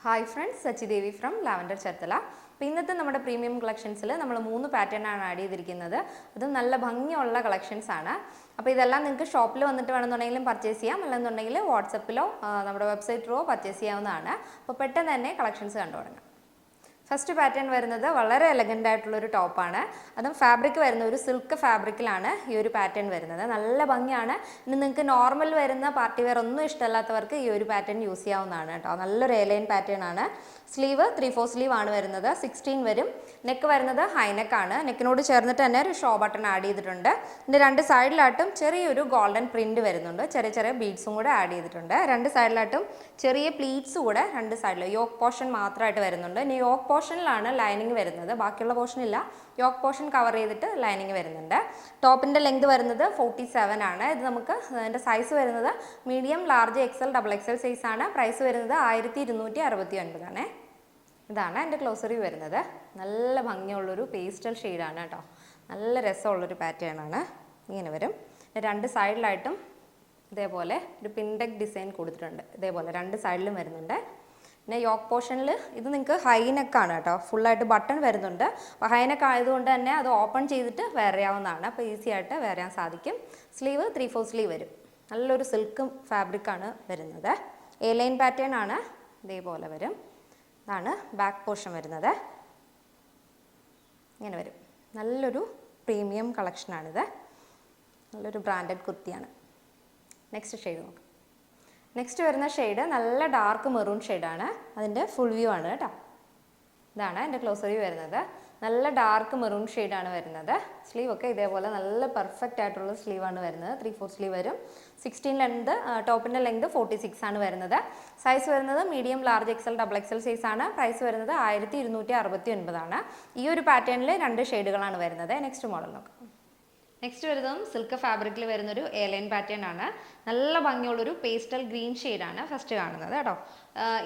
Hi friends, Sachi Devi from lavender Cherthala. അപ്പോൾ ഇന്നത്തെ നമ്മുടെ പ്രീമിയം കളക്ഷൻസിൽ നമ്മൾ 3 പാറ്റേണാണ് ആഡ് ചെയ്തിരിക്കുന്നത്. അതും നല്ല ഭംഗിയുള്ള കളക്ഷൻസ് ആണ്. അപ്പോൾ ഇതെല്ലാം നിങ്ങൾക്ക് ഷോപ്പിൽ വന്നിട്ട് വേണമെന്നുണ്ടെങ്കിലും പർച്ചേസ് ചെയ്യാം, അല്ലെന്നുണ്ടെങ്കിൽ വാട്സപ്പിലോ നമ്മുടെ വെബ്സൈറ്റിലോ പർച്ചേസ് ചെയ്യാവുന്നതാണ്. അപ്പോൾ പെട്ടെന്ന് തന്നെ കളക്ഷൻസ് കണ്ടു തുടങ്ങാം. ഫസ്റ്റ് പാറ്റേൺ വരുന്നത് വളരെ എലഗൻ്റ് ആയിട്ടുള്ളൊരു ടോപ്പാണ്. അതും ഫാബ്രിക് വരുന്ന ഒരു സിൽക്ക് ഫാബ്രിക്കിലാണ് ഈ ഒരു പാറ്റേൺ വരുന്നത്. നല്ല ഭംഗിയാണ്. ഇനി നിങ്ങൾക്ക് നോർമൽ വരുന്ന പാർട്ടി വെയർ ഒന്നും ഇഷ്ടമല്ലാത്തവർക്ക് ഈ ഒരു പാറ്റേൺ യൂസ് ചെയ്യാവുന്നതാണ് കേട്ടോ. നല്ലൊരു എലൈൻ പാറ്റേൺ ആണ്. സ്ലീവ് 3/4 സ്ലീവ് ആണ് വരുന്നത്. 16 വരും. നെക്ക് വരുന്നത് ഹൈനെക്കാണ്. നെക്കിനോട് ചേർന്നിട്ട് തന്നെ ഒരു ഷോ ബട്ടൺ ആഡ് ചെയ്തിട്ടുണ്ട്. ഇതിൻ്റെ രണ്ട് സൈഡിലായിട്ടും ചെറിയൊരു ഗോൾഡൻ പ്രിൻറ്റ് വരുന്നുണ്ട്. ചെറിയ ചെറിയ ബീഡ്സും കൂടെ ആഡ് ചെയ്തിട്ടുണ്ട്. രണ്ട് സൈഡിലായിട്ടും ചെറിയ പ്ലീറ്റ്സ് കൂടെ രണ്ട് സൈഡിൽ യോക്ക് പോർഷൻ മാത്രമായിട്ട് വരുന്നുണ്ട്. ഇനി യോക്ക് പോർഷനിലാണ് ലൈനിങ് വരുന്നത്, ബാക്കിയുള്ള പോർഷൻ ഇല്ല. യോക്ക് പോർഷൻ കവർ ചെയ്തിട്ട് ലൈനിങ് വരുന്നുണ്ട്. ടോപ്പിൻ്റെ ലെങ്ത് വരുന്നത് 47 ആണ്. ഇത് നമുക്ക് അതിൻ്റെ സൈസ് വരുന്നത് medium, large, XL, XXL size ആണ്. പ്രൈസ് വരുന്നത് 1269 ആണ്. ഇതാണ് എൻ്റെ ക്ലോസറി വരുന്നത്. നല്ല ഭംഗിയുള്ളൊരു പേസ്റ്റൽ ഷെയ്ഡാണ് കേട്ടോ. നല്ല രസമുള്ളൊരു പാറ്റേൺ ആണ്. ഇങ്ങനെ വരും. രണ്ട് സൈഡിലായിട്ടും ഇതേപോലെ ഒരു പിൻടെക് ഡിസൈൻ കൊടുത്തിട്ടുണ്ട്. ഇതേപോലെ രണ്ട് സൈഡിലും വരുന്നുണ്ട്. പിന്നെ യോക്ക് പോർഷനിൽ ഇത് നിങ്ങൾക്ക് ഹൈനെക്കാണ് കേട്ടോ. ഫുള്ളായിട്ട് ബട്ടൺ വരുന്നുണ്ട്. അപ്പോൾ ഹൈനെക്ക് ആയതുകൊണ്ട് തന്നെ അത് ഓപ്പൺ ചെയ്തിട്ട് വെയർ ചെയ്യാവുന്നതാണ്. അപ്പോൾ ഈസി ആയിട്ട് വെയർ ചെയ്യാൻ സാധിക്കും. സ്ലീവ് 3/4 സ്ലീവ് വരും. നല്ലൊരു സിൽക്ക് ഫാബ്രിക്കാണ് വരുന്നത്. എ ലൈൻ പാറ്റേൺ ആണ്. ഇതേപോലെ വരും. ഇതാണ് ബാക്ക് പോർഷൻ വരുന്നത്. ഇങ്ങനെ വരും. നല്ലൊരു പ്രീമിയം കളക്ഷനാണിത്. നല്ലൊരു ബ്രാൻഡഡ് കുർത്തിയാണ്. നെക്സ്റ്റ് ഷെയ്ഡ് നോക്കാം. നെക്സ്റ്റ് വരുന്ന ഷെയ്ഡ് നല്ല ഡാർക്ക് മെറൂൺ ഷെയ്ഡാണ്. അതിൻ്റെ ഫുൾ വ്യൂ ആണ് കേട്ടോ. ഇതാണ് എൻ്റെ ക്ലോസർ വ്യൂ വരുന്നത്. നല്ല ഡാർക്ക് മെറൂൺ ഷെയ്ഡാണ് വരുന്നത്. സ്ലീവ് ഒക്കെ ഇതേപോലെ നല്ല പെർഫെക്റ്റ് ആയിട്ടുള്ള സ്ലീവാണ് വരുന്നത്. 3/4 സ്ലീവ് വരും. 16 ലെങ്ത്, ടോപ്പിൻ്റെ ലെങ്ത് 46 ആണ് വരുന്നത്. സൈസ് വരുന്നത് medium, large, XL, XXL size ആണ്. പ്രൈസ് വരുന്നത് 1269 ആണ്. ഈ ഒരു പാറ്റേണിൽ 2 ഷെയ്ഡുകളാണ് വരുന്നത്. നെക്സ്റ്റ് മോഡൽ നോക്കാം. നെക്സ്റ്റ് വരുന്നതും സിൽക്ക് ഫാബ്രിക്കിൽ വരുന്നൊരു എയർലൈൻ പാറ്റേൺ ആണ്. നല്ല ഭംഗിയുള്ളൊരു പേസ്റ്റൽ ഗ്രീൻ ഷെയ്ഡാണ് ഫസ്റ്റ് കാണുന്നത് കേട്ടോ.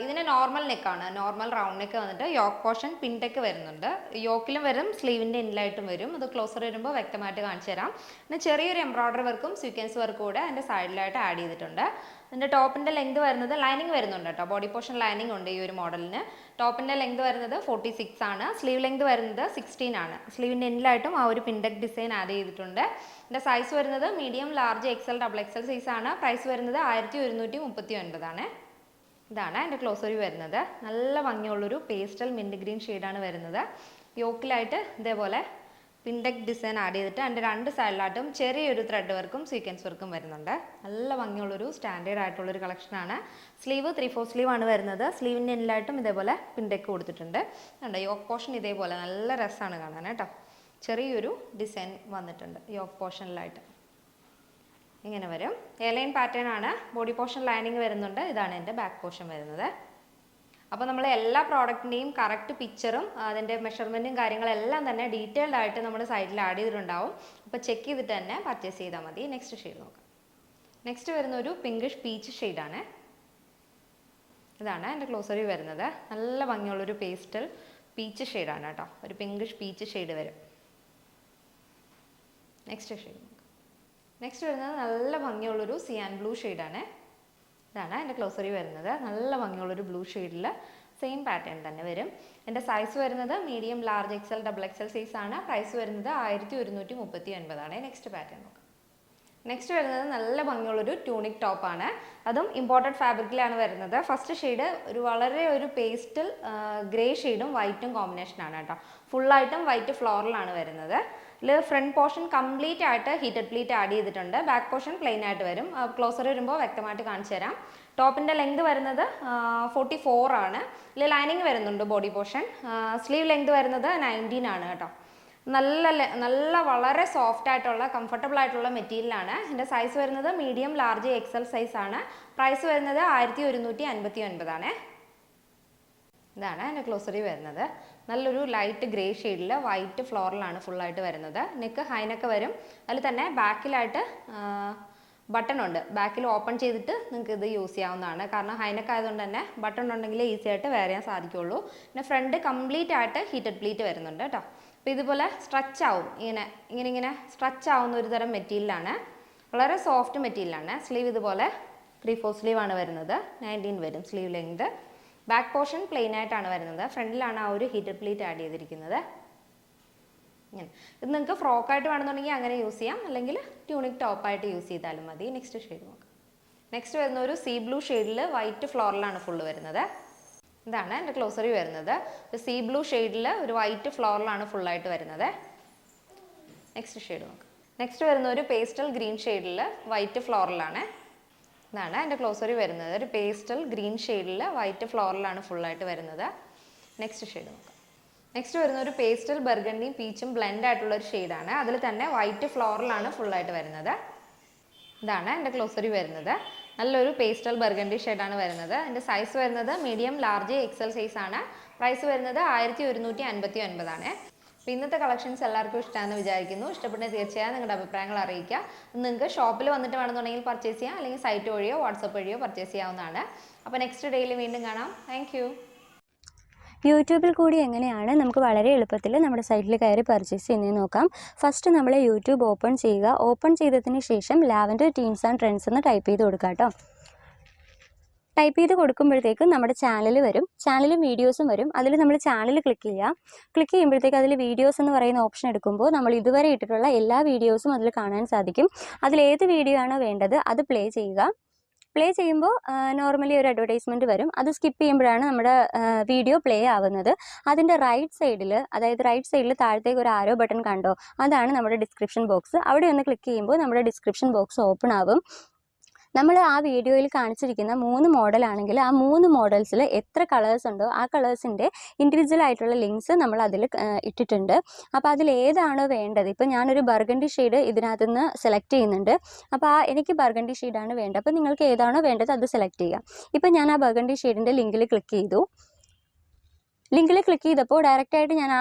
ഇതിന് നോർമൽ നെക്കാണ്. നോർമൽ റൗണ്ട് നെക്ക് വന്നിട്ട് യോക്ക് പോർഷൻ പിൻടെക്ക് വരുന്നുണ്ട്. യോക്കിലും വരും, സ്ലീവിൻ്റെ എൻഡിലായിട്ടും വരും. അത് ക്ലോസർ വരുമ്പോൾ വ്യക്തമായിട്ട് കാണിച്ചു തരാം. പിന്നെ ചെറിയൊരു എംബ്രോയ്ഡറി വർക്കും സ്വീക്വൻസ് വർക്കും കൂടെ അതിൻ്റെ സൈഡിലായിട്ട് ആഡ് ചെയ്തിട്ടുണ്ട്. ഇതിൻ്റെ ടോപ്പിൻ്റെ ലെങ്ത് വരുന്നത് ലൈനിങ് വരുന്നുണ്ട് കേട്ടോ. ബോഡി പോർഷൻ ലൈനിങ് ഉണ്ട് ഈ ഒരു മോഡലിന്. ടോപ്പിൻ്റെ ലെങ്ത് വരുന്നത് 46 ആണ്. സ്ലീവ് ലെങ്ത് വരുന്നത് 16 ആണ്. സ്ലീവിൻ്റെ എൻഡിലായിട്ടും ആ ഒരു പിൻടെക് ഡിസൈൻ ആഡ് ചെയ്തിട്ടുണ്ട്. ഇതിൻ്റെ സൈസ് വരുന്നത് medium, large, XL, XXL size ആണ്. പ്രൈസ് വരുന്നത് 1239 ആണ്. ഇതാണ് എൻ്റെ ക്ലോസർ വ്യൂ വരുന്നത്. നല്ല ഭംഗിയുള്ളൊരു പേസ്റ്റൽ മിൻറ്റ് ഗ്രീൻ ഷെയ്ഡാണ് വരുന്നത്. യോക്കിലായിട്ട് ഇതേപോലെ പിൻടെക് ഡിസൈൻ ആഡ് ചെയ്തിട്ട് അതിൻ്റെ രണ്ട് സൈഡിലായിട്ടും ചെറിയൊരു ത്രെഡ് വർക്കും സ്വീക്വൻസ് വർക്കും വരുന്നുണ്ട്. നല്ല ഭംഗിയുള്ളൊരു സ്റ്റാൻഡേർഡ് ആയിട്ടുള്ളൊരു കളക്ഷനാണ്. സ്ലീവ് 3/4 സ്ലീവ് ആണ് വരുന്നത്. സ്ലീവിൻ്റെ എൻഡിലായിട്ടും ഇതേപോലെ പിൻടെക്ക് കൊടുത്തിട്ടുണ്ട്. ഉണ്ട് യോക്ക് പോർഷൻ ഇതേപോലെ നല്ല രസമാണ് കാണാൻ കേട്ടോ. ചെറിയൊരു ഡിസൈൻ വന്നിട്ടുണ്ട് യോക്ക് പോർഷനിലായിട്ട്. ഇങ്ങനെ വരും. എയർലൈൻ പാറ്റേൺ ആണ്. ബോഡി പോർഷൻ ലൈനിങ് വരുന്നുണ്ട്. ഇതാണ് എൻ്റെ ബാക്ക് പോർഷൻ വരുന്നത്. അപ്പോൾ നമ്മൾ എല്ലാ പ്രോഡക്റ്റിൻ്റെയും കറക്റ്റ് പിക്ചറും അതിൻ്റെ മെഷർമെൻറ്റും കാര്യങ്ങളെല്ലാം തന്നെ ഡീറ്റെയിൽഡ് ആയിട്ട് നമ്മുടെ സൈറ്റിൽ ആഡ് ചെയ്തിട്ടുണ്ടാവും. അപ്പോൾ ചെക്ക് ചെയ്തിട്ട് തന്നെ പർച്ചേസ് ചെയ്താൽ മതി. നെക്സ്റ്റ് ഷെയ്ഡ് നോക്കാം. നെക്സ്റ്റ് വരുന്ന ഒരു പിങ്കിഷ് പീച്ച് ഷെയ്ഡാണ്. ഇതാണ് എൻ്റെ ക്ലോസർ വ്യൂ വരുന്നത്. നല്ല ഭംഗിയുള്ളൊരു പേസ്റ്റൽ പീച്ച് ഷെയ്ഡാണ് കേട്ടോ. ഒരു പിങ്കിഷ് പീച്ച് ഷെയ്ഡ് വരും. നെക്സ്റ്റ് ഷെയ്ഡ് നോക്കാം. നെക്സ്റ്റ് വരുന്നത് നല്ല ഭംഗിയുള്ളൊരു സിയാൻ ബ്ലൂ ഷെയ്ഡാണ്. ഇതാണ് എൻ്റെ ക്ലോസർ വ്യൂ വരുന്നത്. നല്ല ഭംഗിയുള്ളൊരു ബ്ലൂ ഷെയ്ഡിൽ സെയിം പാറ്റേൺ തന്നെ വരും. എൻ്റെ സൈസ് വരുന്നത് medium, large, XL, XXL size ആണ്. പ്രൈസ് വരുന്നത് 1139 ആണ്. നെക്സ്റ്റ് പാറ്റേൺ നോക്കാം. നെക്സ്റ്റ് വരുന്നത് നല്ല ഭംഗിയുള്ളൊരു ട്യൂണിക് ടോപ്പാണ്. അതും ഇമ്പോർട്ടഡ് ഫാബ്രിക്കിലാണ് വരുന്നത്. ഫസ്റ്റ് ഷെയ്ഡ് വളരെ ഒരു പേസ്റ്റൽ ഗ്രേ ഷെയ്ഡും വൈറ്റും കോമ്പിനേഷനാണ് കേട്ടോ. ഫുള്ളായിട്ടും വൈറ്റ് ഫ്ലോറലാണ് വരുന്നത്. ഇതിൽ ഫ്രണ്ട് പോർഷൻ കംപ്ലീറ്റ് ആയിട്ട് ഹീറ്റഡ് പ്ലീറ്റ് ആഡ് ചെയ്തിട്ടുണ്ട്. ബാക്ക് പോർഷൻ പ്ലെയിൻ ആയിട്ട് വരും. ക്ലോസർ വരുമ്പോൾ വ്യക്തമായിട്ട് കാണിച്ചു തരാം. ടോപ്പിൻ്റെ ലെങ്ത് വരുന്നത് 44 ആണ്. ഇതിൽ ലൈനിങ് വരുന്നുണ്ട് ബോഡി പോർഷൻ. സ്ലീവ് ലെങ്ത് വരുന്നത് 19 ആണ് കേട്ടോ. നല്ല വളരെ സോഫ്റ്റ് ആയിട്ടുള്ള കംഫർട്ടബിൾ ആയിട്ടുള്ള മെറ്റീരിയലാണ്. ഇതിൻ്റെ സൈസ് വരുന്നത് മീഡിയം, ലാർജ്, XXL സൈസ് ആണ്. പ്രൈസ് വരുന്നത് 1159 ആണ്. ഇതാണ് എൻ്റെ ക്ലോസറി വരുന്നത്. നല്ലൊരു ലൈറ്റ് ഗ്രേ ഷെയ്ഡിൽ വൈറ്റ് ഫ്ലോറലാണ് ഫുള്ളായിട്ട് വരുന്നത്. നെക്ക് ഹൈനെക്ക് വരും. അതിൽ തന്നെ ബാക്കിലായിട്ട് ബട്ടൺ ഉണ്ട്. ബാക്കിൽ ഓപ്പൺ ചെയ്തിട്ട് നിങ്ങൾക്ക് ഇത് യൂസ് ചെയ്യാവുന്നതാണ്. കാരണം ഹൈനെക്ക് ആയതുകൊണ്ട് തന്നെ ബട്ടൺ ഉണ്ടെങ്കിൽ ഈസി ആയിട്ട് വെയർ ചെയ്യാൻ സാധിക്കുള്ളൂ. പിന്നെ ഫ്രണ്ട് കംപ്ലീറ്റ് ആയിട്ട് ഹീറ്റഡ് പ്ലീറ്റ് വരുന്നുണ്ട് കേട്ടോ. അപ്പോൾ ഇതുപോലെ സ്ട്രെച്ച് ആവും. ഇങ്ങനെ സ്ട്രെച്ച് ആവുന്ന ഒരു തരം മെറ്റീരിയലാണ്. വളരെ സോഫ്റ്റ് മെറ്റീരിയലാണ്. സ്ലീവ് ഇതുപോലെ 3/4 സ്ലീവ് ആണ് വരുന്നത്. 19 വരും sleeve length. Back portion plain ആയിട്ടാണ് വരുന്നത്. ഫ്രണ്ടിലാണ് ആ ഒരു ഹീറ്റഡ് പ്ലീറ്റ് ആഡ് ചെയ്തിരിക്കുന്നത്. ഇങ്ങനെ ഇത് നിങ്ങൾക്ക് ഫ്രോക്കായിട്ട് വേണമെന്നുണ്ടെങ്കിൽ അങ്ങനെ യൂസ് ചെയ്യാം, അല്ലെങ്കിൽ ട്യൂണിക് ടോപ്പായിട്ട് യൂസ് ചെയ്താലും മതി. നെക്സ്റ്റ് ഷെയ്ഡ് നോക്കാം. നെക്സ്റ്റ് വരുന്ന ഒരു സീ ബ്ലൂ ഷെയ്ഡിൽ വൈറ്റ് ഫ്ലോറിലാണ് ഫുള്ള് വരുന്നത്. ഇതാണ് എൻ്റെ ക്ലോസറി വരുന്നത്. സീ ബ്ലൂ ഷെയ്ഡിൽ ഒരു വൈറ്റ് ഫ്ലോറിലാണ് ഫുള്ളായിട്ട് വരുന്നത്. നെക്സ്റ്റ് ഷെയ്ഡ് നോക്കാം. നെക്സ്റ്റ് വരുന്ന ഒരു പേസ്റ്റൽ ഗ്രീൻ ഷെയ്ഡിൽ വൈറ്റ് ഫ്ലോറിലാണ്. ഇതാണ് എൻ്റെ ക്ലോസറി വരുന്നത്. ഒരു പേസ്റ്റൽ ഗ്രീൻ ഷെയ്ഡിൽ വൈറ്റ് ഫ്ലോറിലാണ് ഫുള്ളായിട്ട് വരുന്നത്. നെക്സ്റ്റ് ഷെയ്ഡ് നോക്കാം. നെക്സ്റ്റ് വരുന്ന ഒരു പേസ്റ്റൽ ബർഗണ്ടിയും പീച്ചും ബ്ലെൻഡ് ആയിട്ടുള്ള ഒരു ഷെയ്ഡാണ്. അതിൽ തന്നെ വൈറ്റ് ഫ്ലോറിലാണ് ഫുള്ളായിട്ട് വരുന്നത്. ഇതാണ് എൻ്റെ ക്ലോസറി വരുന്നത്. നല്ലൊരു പേസ്റ്റൽ ബർഗണ്ടി ഷെയ്ഡാണ് വരുന്നത്. എൻ്റെ സൈസ് വരുന്നത് മീഡിയം, ലാർജ്, എക്സൽ സൈസ് ആണ്. പ്രൈസ് വരുന്നത് 1159 ആണ്. അപ്പോൾ ഇന്നത്തെ കളക്ഷൻസ് എല്ലാവർക്കും ഇഷ്ടമാണെന്ന് വിചാരിക്കുന്നു. ഇഷ്ടപ്പെട്ടെങ്കിൽ തീർച്ചയായും നിങ്ങളുടെ അഭിപ്രായങ്ങൾ അറിയിക്കുക. നിങ്ങൾക്ക് ഷോപ്പിൽ വന്നിട്ട് വേണമെന്നുണ്ടെങ്കിൽ പർച്ചേസ് ചെയ്യാം, അല്ലെങ്കിൽ സൈറ്റ് വഴിയോ വാട്സപ്പ് വഴിയോ പർച്ചേസ് ചെയ്യാവുന്നതാണ്. അപ്പോൾ നെക്സ്റ്റ് ഡേയിൽ വീണ്ടും കാണാം. താങ്ക് യൂട്യൂബിൽ കൂടി എങ്ങനെയാണ് നമുക്ക് വളരെ എളുപ്പത്തിൽ നമ്മുടെ സൈറ്റിൽ കയറി പർച്ചേസ് ചെയ്യുന്നത് നോക്കാം. ഫസ്റ്റ് നമ്മൾ യൂട്യൂബ് ഓപ്പൺ ചെയ്യുക. ഓപ്പൺ ചെയ്തതിന് ശേഷം ലാവൻഡർ ടീൻസ് ആൻഡ് ട്രെൻഡ്സ് എന്ന് ടൈപ്പ് ചെയ്ത് കൊടുക്കുക കേട്ടോ. ടൈപ്പ് ചെയ്ത് കൊടുക്കുമ്പോഴത്തേക്കും നമ്മുടെ ചാനൽ വരും. ചാനലും വീഡിയോസും വരും. അതിൽ നമ്മൾ ചാനൽ ക്ലിക്ക് ചെയ്യുക. ക്ലിക്ക് ചെയ്യുമ്പോഴത്തേക്ക് അതിൽ വീഡിയോസ് എന്ന് പറയുന്ന ഓപ്ഷൻ എടുക്കുമ്പോൾ നമ്മൾ ഇതുവരെ ഇട്ടിട്ടുള്ള എല്ലാ വീഡിയോസും അതിൽ കാണാൻ സാധിക്കും. അതിലേത് വീഡിയോ ആണോ വേണ്ടത് അത് പ്ലേ ചെയ്യുക. പ്ലേ ചെയ്യുമ്പോൾ നോർമലി ഒരു അഡ്വർടൈസ്മെൻറ്റ് വരും. അത് സ്കിപ്പ് ചെയ്യുമ്പോഴാണ് നമ്മുടെ വീഡിയോ പ്ലേ ആവുന്നത്. അതിൻ്റെ റൈറ്റ് സൈഡിൽ താഴത്തേക്ക് ഒരു ആരോ ബട്ടൺ കണ്ടോ, അതാണ് നമ്മുടെ ഡിസ്ക്രിപ്ഷൻ ബോക്സ്. അവിടെ ഒന്ന് ക്ലിക്ക് ചെയ്യുമ്പോൾ നമ്മുടെ ഡിസ്ക്രിപ്ഷൻ ബോക്സ് ഓപ്പൺ ആവും. നമ്മൾ ആ വീഡിയോയിൽ കാണിച്ചിരിക്കുന്ന 3 മോഡലാണെങ്കിൽ ആ 3 മോഡൽസിൽ എത്ര കളേഴ്സ് ഉണ്ടോ ആ കളേഴ്സിൻ്റെ ഇൻഡിവിജ്വൽ ആയിട്ടുള്ള ലിങ്ക്സ് നമ്മൾ അതിൽ ഇട്ടിട്ടുണ്ട്. അപ്പോൾ അതിൽ ഏതാണോ വേണ്ടത്, ഇപ്പോൾ ഞാനൊരു ബർഗണ്ടി ഷെയ്ഡ് ഇതിനകത്ത് നിന്ന് സെലക്ട് ചെയ്യുന്നുണ്ട്. അപ്പോൾ എനിക്ക് ബർഗണ്ടി ഷെയ്ഡാണ് വേണ്ടത്. അപ്പോൾ നിങ്ങൾക്ക് ഏതാണോ വേണ്ടത് അത് സെലക്ട് ചെയ്യുക. ഇപ്പോൾ ഞാൻ ആ ബർഗണ്ടി ഷെയ്ഡിൻ്റെ ലിങ്കിൽ ക്ലിക്ക് ചെയ്തു. ലിങ്കിൽ ക്ലിക്ക് ചെയ്തപ്പോൾ ഡയറക്റ്റായിട്ട് ഞാൻ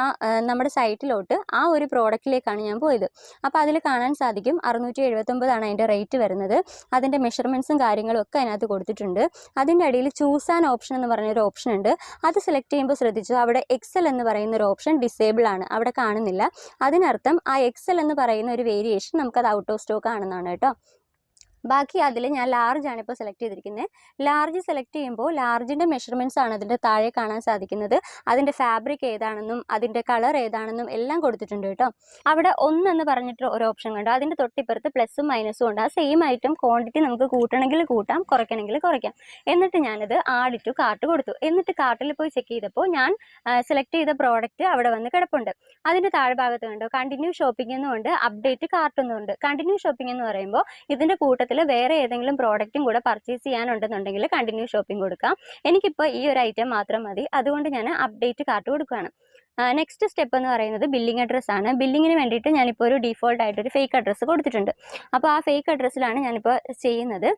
നമ്മുടെ സൈറ്റിലോട്ട് ആ ഒരു പ്രോഡക്റ്റിലേക്കാണ് ഞാൻ പോയത്. അപ്പോൾ അതിൽ കാണാൻ സാധിക്കും 679 ആണ് അതിൻ്റെ റേറ്റ് വരുന്നത്. അതിൻ്റെ മെഷർമെൻറ്റ്സും കാര്യങ്ങളും ഒക്കെ അതിനകത്ത് കൊടുത്തിട്ടുണ്ട്. അതിൻ്റെ അടിയിൽ ചൂസ് ആൻ ഓപ്ഷൻ എന്ന് പറഞ്ഞൊരു ഓപ്ഷൻ ഉണ്ട്. അത് സെലക്ട് ചെയ്യുമ്പോൾ ശ്രദ്ധിച്ചു, അവിടെ എക്സൽ എന്ന് പറയുന്ന ഒരു ഓപ്ഷൻ ഡിസേബിൾ ആണ്, അവിടെ കാണുന്നില്ല. അതിനർത്ഥം ആ എക്സൽ എന്ന് പറയുന്ന ഒരു വേരിയേഷൻ നമുക്കത് ഔട്ട് ഓഫ് സ്റ്റോക്ക് ആണെന്നാണ് കേട്ടോ. ബാക്കി അതിൽ ഞാൻ ലാർജ് ആണ് ഇപ്പോൾ സെലക്ട് ചെയ്തിരിക്കുന്നത്. ലാർജ് സെലക്ട് ചെയ്യുമ്പോൾ ലാർജിൻ്റെ മെഷർമെൻറ്റ്സ് ആണ് അതിൻ്റെ താഴെ കാണാൻ സാധിക്കുന്നത്. അതിൻ്റെ ഫാബ്രിക് ഏതാണെന്നും അതിൻ്റെ കളർ ഏതാണെന്നും എല്ലാം കൊടുത്തിട്ടുണ്ട് കേട്ടോ. അവിടെ 1 എന്ന് പറഞ്ഞിട്ട് ഒരു ഓപ്ഷൻ കണ്ടു. അതിൻ്റെ തൊട്ടിപ്പുറത്ത് പ്ലസും മൈനസും ഉണ്ട്. ആ സെയിം ഐറ്റം ക്വാണ്ടിറ്റി നമുക്ക് കൂട്ടണമെങ്കിൽ കൂട്ടാം, കുറയ്ക്കണമെങ്കിൽ കുറയ്ക്കാം. എന്നിട്ട് ഞാനത് ആഡ് ടു കാർട്ട് കൊടുത്തു. എന്നിട്ട് കാർട്ടിൽ പോയി ചെക്ക് ചെയ്തപ്പോൾ ഞാൻ സെലക്ട് ചെയ്ത പ്രോഡക്റ്റ് അവിടെ വന്ന് കിടപ്പുണ്ട്. അതിൻ്റെ താഴ്ഭാഗത്ത് കണ്ടോ കണ്ടിന്യൂ ഷോപ്പിംഗ് എന്നുമുണ്ട്, അപ്ഡേറ്റ് കാർട്ട് എന്നുമുണ്ട്. കണ്ടിന്യൂ ഷോപ്പിംഗ് എന്ന് പറയുമ്പോൾ ഇതിൻ്റെ കൂട്ടത്തിൽ വേറെ ഏതെങ്കിലും പ്രോഡക്റ്റും കൂടെ പർച്ചേസ് ചെയ്യാനുണ്ടെന്നുണ്ടെങ്കിൽ കണ്ടിന്യൂ ഷോപ്പിംഗ് കൊടുക്കാം. എനിക്കിപ്പോൾ ഈ ഒരു ഐറ്റം മാത്രം മതി, അതുകൊണ്ട് ഞാൻ അപ്ഡേറ്റ് കാർട്ട് കൊടുക്കുകയാണ്. നെക്സ്റ്റ് സ്റ്റെപ്പ് എന്ന് പറയുന്നത് ബില്ലിംഗ് അഡ്രസ്സ് ആണ്. ബില്ലിങ്ങിന് വേണ്ടിയിട്ട് ഞാനിപ്പോൾ ഒരു ഡീഫോൾട്ട് ആയിട്ടൊരു ഫേക്ക് അഡ്രസ്സ് കൊടുത്തിട്ടുണ്ട്. അപ്പോൾ ആ ഫേക്ക് അഡ്രസ്സിലാണ് ഞാനിപ്പോൾ ചെയ്യുന്നത്.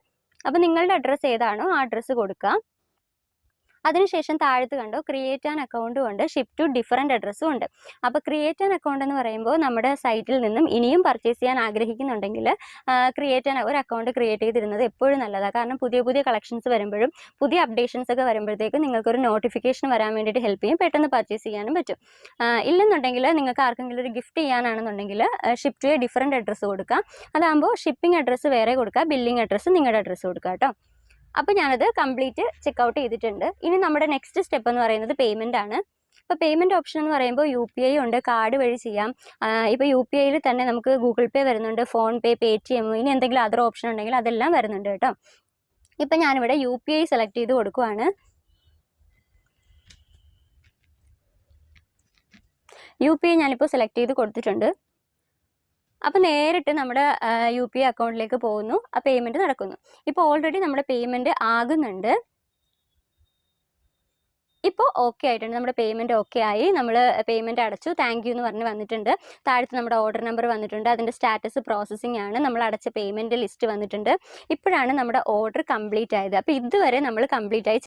അപ്പോൾ നിങ്ങളുടെ അഡ്രസ്സ് ഏതാണോ ആ അഡ്രസ്സ് കൊടുക്കുക. അതിനുശേഷം താഴത്ത് കണ്ടോ ക്രിയേറ്റ് ആൻ അക്കൗണ്ടും ഉണ്ട്, ഷിപ്പ് ടു ഡിഫറൻറ്റ് അഡ്രസ്സും ഉണ്ട്. അപ്പോൾ ക്രിയേറ്റ് ആൻ അക്കൗണ്ട് എന്ന് പറയുമ്പോൾ നമ്മുടെ സൈറ്റിൽ നിന്നും ഇനിയും പർച്ചേസ് ചെയ്യാൻ ആഗ്രഹിക്കുന്നുണ്ടെങ്കിൽ ഒരു അക്കൗണ്ട് ക്രിയേറ്റ് ചെയ്തിരുന്നത് എപ്പോഴും നല്ലതാണ്. കാരണം പുതിയ പുതിയ കളക്ഷൻസ് വരുമ്പോഴും പുതിയ അപ്ഡേഷൻസ് ഒക്കെ വരുമ്പോഴത്തേക്കും നിങ്ങൾക്കൊരു നോട്ടിഫിക്കേഷൻ വരാൻ വേണ്ടിയിട്ട് ഹെൽപ്പ് ചെയ്യും, പെട്ടെന്ന് പർച്ചേസ് ചെയ്യാനും പറ്റും. ഇല്ലെന്നുണ്ടെങ്കിൽ നിങ്ങൾക്ക് ആർക്കെങ്കിലും ഒരു ഗിഫ്റ്റ് ചെയ്യാനാണെന്നുണ്ടെങ്കിൽ ship to a different address കൊടുക്കുക. അതാകുമ്പോൾ ഷിപ്പിംഗ് അഡ്രസ്സ് വേറെ കൊടുക്കുക, ബില്ലിംഗ് അഡ്രസ്സ് നിങ്ങളുടെ അഡ്രസ്സ് കൊടുക്കുക കേട്ടോ. അപ്പോൾ ഞാനത് കംപ്ലീറ്റ് ചെക്കൗട്ട് ചെയ്തിട്ടുണ്ട്. ഇനി നമ്മുടെ നെക്സ്റ്റ് സ്റ്റെപ്പ് എന്ന് പറയുന്നത് പേയ്മെൻ്റ് ആണ്. ഇപ്പോൾ പേയ്മെൻറ്റ് ഓപ്ഷൻ എന്ന് പറയുമ്പോൾ UPI ഉണ്ട്, കാർഡ് വഴി ചെയ്യാം. ഇപ്പോൾ UPIയിൽ തന്നെ നമുക്ക് ഗൂഗിൾ പേ വരുന്നുണ്ട്, ഫോൺ പേ, പേടിഎം, ഇനി എന്തെങ്കിലും അതർ ഓപ്ഷൻ ഉണ്ടെങ്കിൽ അതെല്ലാം വരുന്നുണ്ട് കേട്ടോ. ഇപ്പം ഞാനിവിടെ UPI സെലക്ട് ചെയ്ത് കൊടുക്കുവാണ്. UPI ഞാനിപ്പോൾ സെലക്ട് ചെയ്ത് കൊടുത്തിട്ടുണ്ട്. അപ്പോൾ നേരിട്ട് നമ്മുടെ UPI അക്കൗണ്ടിലേക്ക് പോകുന്നു, ആ പേയ്മെൻറ്റ് നടക്കുന്നു. ഇപ്പോൾ ഓൾറെഡി നമ്മുടെ പേയ്മെൻറ്റ് ആകുന്നുണ്ട്. ഇപ്പോൾ ഓക്കെ ആയിട്ടുണ്ട്, നമ്മുടെ പേയ്മെൻറ്റ് ഓക്കെ ആയി. നമ്മൾ പേയ്മെൻറ്റ് അടച്ചു, താങ്ക് യു എന്ന് പറഞ്ഞ് വന്നിട്ടുണ്ട്. താഴത്ത് നമ്മുടെ ഓർഡർ നമ്പർ വന്നിട്ടുണ്ട്, അതിൻ്റെ സ്റ്റാറ്റസ് പ്രോസസ്സിംഗ് ആണ്, നമ്മൾ അടച്ച പേയ്മെൻറ്റ് ലിസ്റ്റ് വന്നിട്ടുണ്ട്. ഇപ്പോഴാണ് നമ്മുടെ ഓർഡർ കംപ്ലീറ്റ് ആയത്. അപ്പോൾ ഇതുവരെ നമ്മൾ കംപ്ലീറ്റ് ആയി